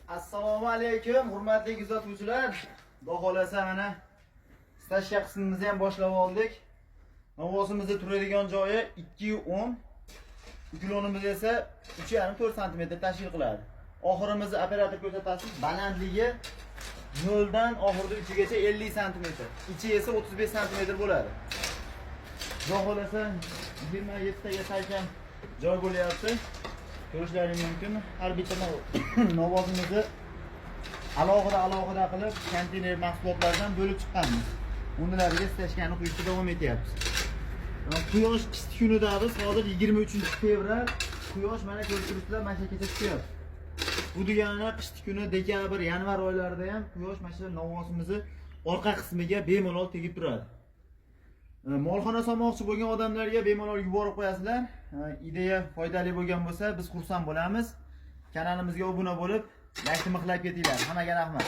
Assalomu alaykum, hurmatli kuzatuvchilar. Xudo xolasa mana stajga qismimizni ham boshlab oldik. Novvosimizda turadigan joyi 2.10, ukulonimiz esa 3.5-4 sm tashkil qiladi. Oxirimizni operator ko'rsatasiz, balandligi 0 dan oxirida 3gacha 50 sm, ichi esa 35 sm bo'ladi. Xudo xolasa 27 taga salkam joy bo'lyapti. Ko'rishlaringiz mumkin. Har bitta novvosimizni alohida qilib konteyner mahsulotlardan bo'lib chiqqanmiz. Unlarga stashkani quyishda davom etyapmiz. Quyosh qishki kunidamiz. Hozir 23-fevral. Quyosh mana ko'rishingizlar mana shu kecha chiqyapti. Bu degani qishki kuni dekabr, yanvar oylarida ham quyosh mana shu novvosimizni orqa qismiga bemalol tegib turadi. Molxona solmoqchi bo'lgan odamlarga bemalol yuborib qo'yasizlar. Ideya foydali bo'lgan bo'lsa, biz xursand bo'lamiz. Kanalimizga obuna bo'lib, like mixlab ketinglar. Hammaga rahmat.